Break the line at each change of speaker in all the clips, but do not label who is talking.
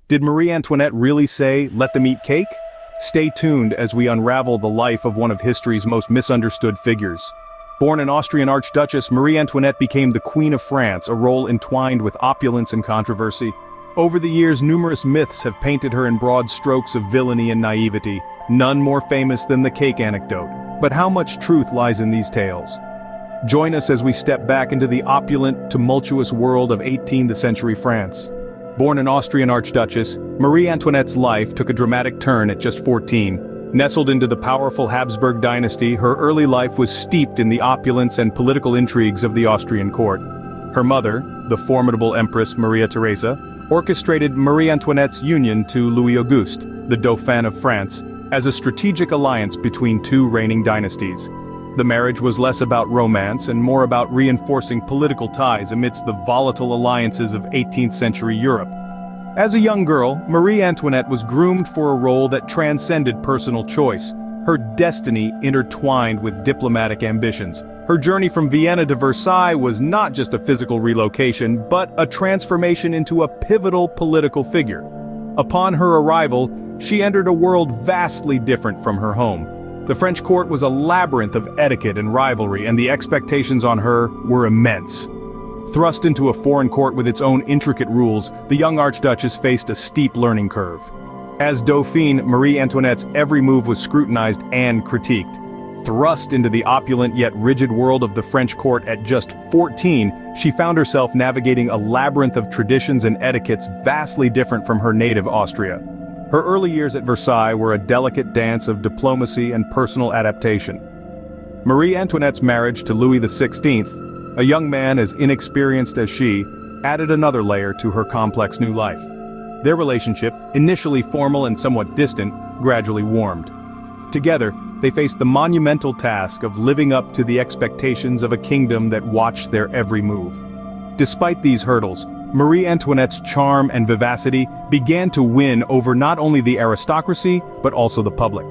Did Marie Antoinette really say, "Let them eat cake"? Stay tuned as we unravel the life of one of history's most misunderstood figures. Born an Austrian Archduchess, Marie Antoinette became the Queen of France, a role entwined with opulence and controversy. Over the years, numerous myths have painted her in broad strokes of villainy and naivety, none more famous than the cake anecdote. But how much truth lies in these tales? Join us as we step back into the opulent, tumultuous world of 18th century France. Born an Austrian Archduchess, Marie Antoinette's life took a dramatic turn at just 14. Nestled into the powerful Habsburg dynasty, her early life was steeped in the opulence and political intrigues of the Austrian court. Her mother, the formidable Empress Maria Theresa, orchestrated Marie Antoinette's union to Louis Auguste, the Dauphin of France, as a strategic alliance between two reigning dynasties. The marriage was less about romance and more about reinforcing political ties amidst the volatile alliances of 18th century Europe. As a young girl, Marie Antoinette was groomed for a role that transcended personal choice, her destiny intertwined with diplomatic ambitions. Her journey from Vienna to Versailles was not just a physical relocation, but a transformation into a pivotal political figure. Upon her arrival, she entered a world vastly different from her home. The French court was a labyrinth of etiquette and rivalry, and the expectations on her were immense. Thrust into a foreign court with its own intricate rules, the young Archduchess faced a steep learning curve. As Dauphine, Marie Antoinette's every move was scrutinized and critiqued. Thrust into the opulent yet rigid world of the French court at just 14, she found herself navigating a labyrinth of traditions and etiquettes vastly different from her native Austria. Her early years at Versailles were a delicate dance of diplomacy and personal adaptation. Marie Antoinette's marriage to Louis XVI, a young man as inexperienced as she, added another layer to her complex new life. Their relationship, initially formal and somewhat distant, gradually warmed. Together, they faced the monumental task of living up to the expectations of a kingdom that watched their every move. Despite these hurdles, Marie Antoinette's charm and vivacity began to win over not only the aristocracy, but also the public.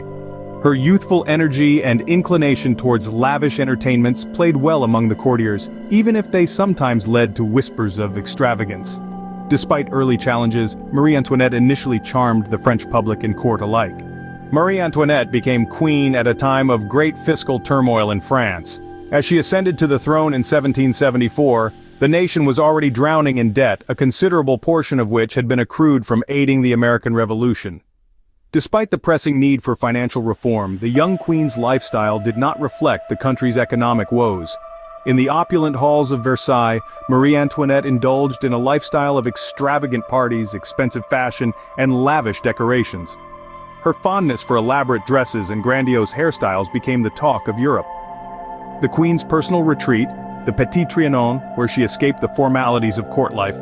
Her youthful energy and inclination towards lavish entertainments played well among the courtiers, even if they sometimes led to whispers of extravagance. Despite early challenges, Marie Antoinette initially charmed the French public and court alike. Marie Antoinette became queen at a time of great fiscal turmoil in France. As she ascended to the throne in 1774, the nation was already drowning in debt, a considerable portion of which had been accrued from aiding the American Revolution. Despite the pressing need for financial reform, the young queen's lifestyle did not reflect the country's economic woes. In the opulent halls of Versailles, Marie Antoinette indulged in a lifestyle of extravagant parties, expensive fashion, and lavish decorations. Her fondness for elaborate dresses and grandiose hairstyles became the talk of Europe. The queen's personal retreat, the Petit Trianon, where she escaped the formalities of court life,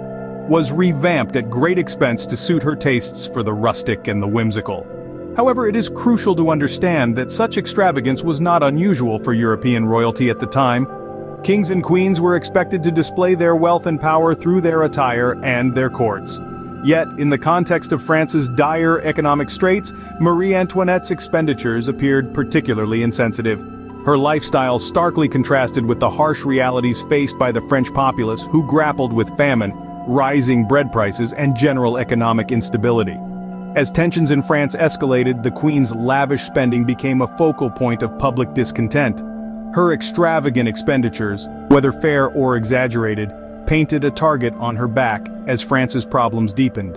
was revamped at great expense to suit her tastes for the rustic and the whimsical. However, it is crucial to understand that such extravagance was not unusual for European royalty at the time. Kings and queens were expected to display their wealth and power through their attire and their courts. Yet, in the context of France's dire economic straits, Marie Antoinette's expenditures appeared particularly insensitive. Her lifestyle starkly contrasted with the harsh realities faced by the French populace, who grappled with famine, rising bread prices, and general economic instability. As tensions in France escalated, the Queen's lavish spending became a focal point of public discontent. Her extravagant expenditures, whether fair or exaggerated, painted a target on her back as France's problems deepened.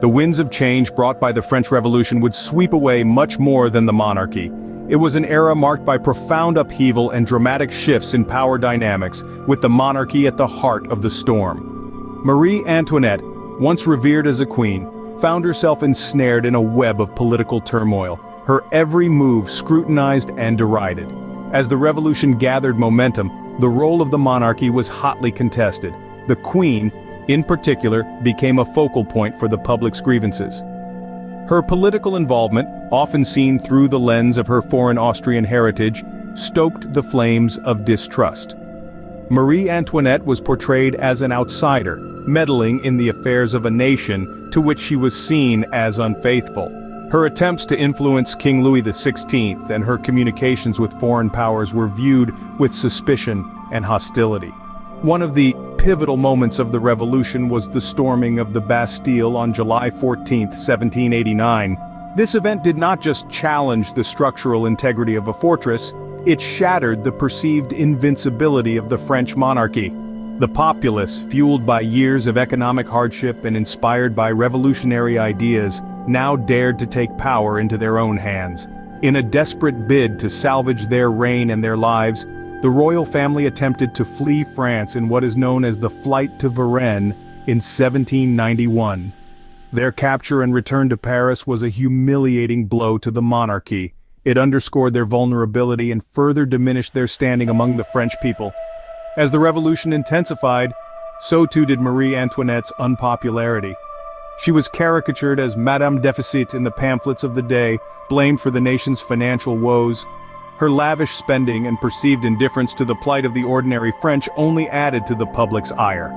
The winds of change brought by the French Revolution would sweep away much more than the monarchy. It was an era marked by profound upheaval and dramatic shifts in power dynamics, with the monarchy at the heart of the storm. Marie Antoinette, once revered as a queen, found herself ensnared in a web of political turmoil, her every move scrutinized and derided. As the revolution gathered momentum, the role of the monarchy was hotly contested. The queen, in particular, became a focal point for the public's grievances. Her political involvement, often seen through the lens of her foreign Austrian heritage, stoked the flames of distrust. Marie Antoinette was portrayed as an outsider, meddling in the affairs of a nation to which she was seen as unfaithful. Her attempts to influence King Louis XVI and her communications with foreign powers were viewed with suspicion and hostility. One of the pivotal moments of the revolution was the storming of the Bastille on July 14, 1789. This event did not just challenge the structural integrity of a fortress, it shattered the perceived invincibility of the French monarchy. The populace, fueled by years of economic hardship and inspired by revolutionary ideas, now dared to take power into their own hands. In a desperate bid to salvage their reign and their lives, the royal family attempted to flee France in what is known as the Flight to Varennes in 1791. Their capture and return to Paris was a humiliating blow to the monarchy. It underscored their vulnerability and further diminished their standing among the French people. As the revolution intensified, so too did Marie Antoinette's unpopularity. She was caricatured as Madame Deficit in the pamphlets of the day, blamed for the nation's financial woes. Her lavish spending and perceived indifference to the plight of the ordinary French only added to the public's ire.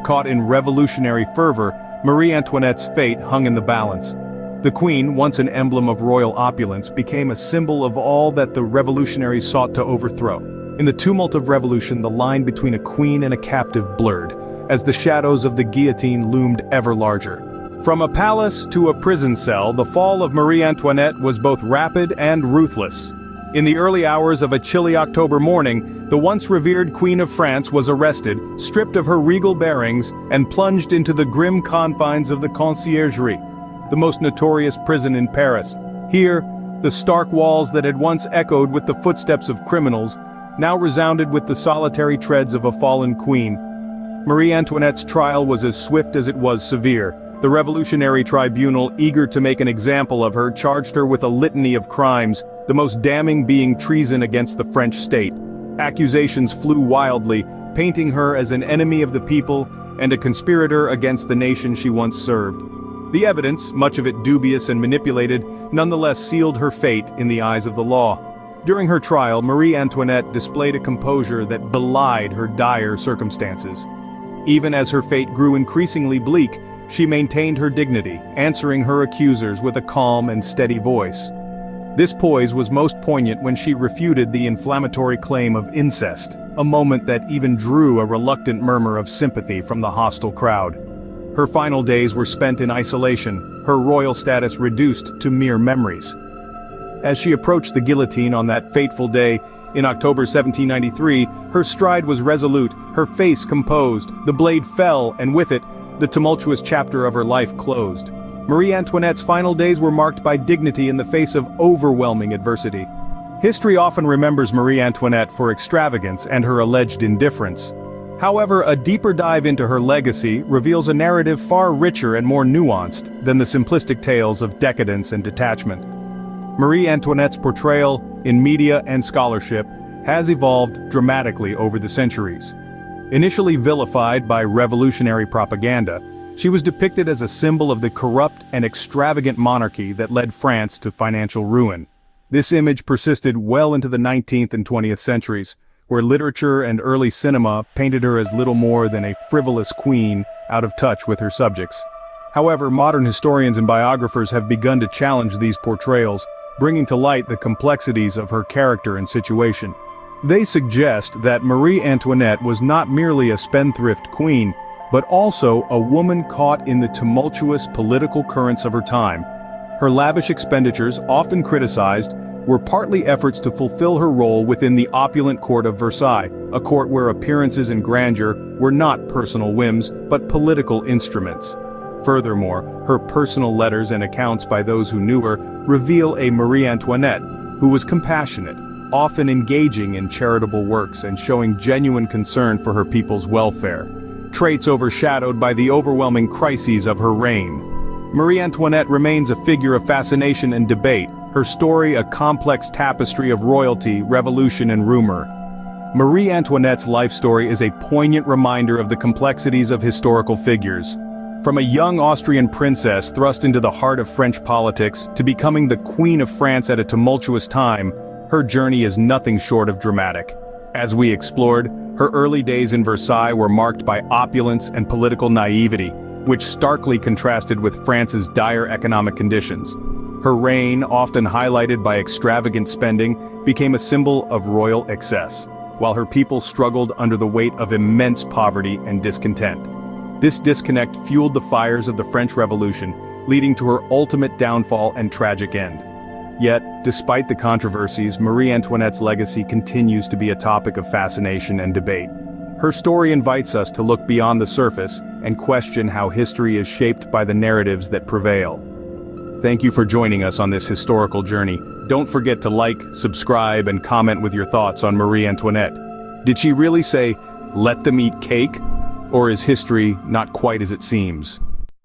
Caught in revolutionary fervor, Marie Antoinette's fate hung in the balance. The queen, once an emblem of royal opulence, became a symbol of all that the revolutionaries sought to overthrow. In the tumult of revolution, the line between a queen and a captive blurred, as the shadows of the guillotine loomed ever larger. From a palace to a prison cell, the fall of Marie Antoinette was both rapid and ruthless. In the early hours of a chilly October morning, the once revered Queen of France was arrested, stripped of her regal bearings, and plunged into the grim confines of the Conciergerie, the most notorious prison in Paris. Here, the stark walls that had once echoed with the footsteps of criminals now resounded with the solitary treads of a fallen queen. Marie Antoinette's trial was as swift as it was severe. The revolutionary tribunal, eager to make an example of her, charged her with a litany of crimes, the most damning being treason against the French state. Accusations flew wildly, painting her as an enemy of the people and a conspirator against the nation she once served. The evidence, much of it dubious and manipulated, nonetheless sealed her fate in the eyes of the law. During her trial, Marie Antoinette displayed a composure that belied her dire circumstances. Even as her fate grew increasingly bleak, she maintained her dignity, answering her accusers with a calm and steady voice. This poise was most poignant when she refuted the inflammatory claim of incest, a moment that even drew a reluctant murmur of sympathy from the hostile crowd. Her final days were spent in isolation, her royal status reduced to mere memories. As she approached the guillotine on that fateful day, in October 1793, her stride was resolute, her face composed, the blade fell, and with it, the tumultuous chapter of her life closed. Marie Antoinette's final days were marked by dignity in the face of overwhelming adversity. History often remembers Marie Antoinette for extravagance and her alleged indifference. However, a deeper dive into her legacy reveals a narrative far richer and more nuanced than the simplistic tales of decadence and detachment. Marie Antoinette's portrayal, in media and scholarship, has evolved dramatically over the centuries. Initially vilified by revolutionary propaganda, she was depicted as a symbol of the corrupt and extravagant monarchy that led France to financial ruin. This image persisted well into the 19th and 20th centuries, where literature and early cinema painted her as little more than a frivolous queen out of touch with her subjects. However, modern historians and biographers have begun to challenge these portrayals, bringing to light the complexities of her character and situation. They suggest that Marie Antoinette was not merely a spendthrift queen, but also a woman caught in the tumultuous political currents of her time. Her lavish expenditures, often criticized, were partly efforts to fulfill her role within the opulent court of Versailles, a court where appearances and grandeur were not personal whims, but political instruments. Furthermore, her personal letters and accounts by those who knew her reveal a Marie Antoinette who was compassionate, often engaging in charitable works and showing genuine concern for her people's welfare, traits overshadowed by the overwhelming crises of her reign. Marie Antoinette remains a figure of fascination and debate, her story a complex tapestry of royalty, revolution, and rumor. Marie Antoinette's life story is a poignant reminder of the complexities of historical figures. From a young Austrian princess thrust into the heart of French politics to becoming the Queen of France at a tumultuous time, her journey is nothing short of dramatic. As we explored, her early days in Versailles were marked by opulence and political naivety, which starkly contrasted with France's dire economic conditions. Her reign, often highlighted by extravagant spending, became a symbol of royal excess. while her people struggled under the weight of immense poverty and discontent. This disconnect fueled the fires of the French Revolution, leading to her ultimate downfall and tragic end. Yet, despite the controversies, Marie Antoinette's legacy continues to be a topic of fascination and debate. Her story invites us to look beyond the surface and question how history is shaped by the narratives that prevail. Thank you for joining us on this historical journey. Don't forget to like, subscribe, and comment with your thoughts on Marie Antoinette. Did she really say, "Let them eat cake"? Or is history not quite as it seems?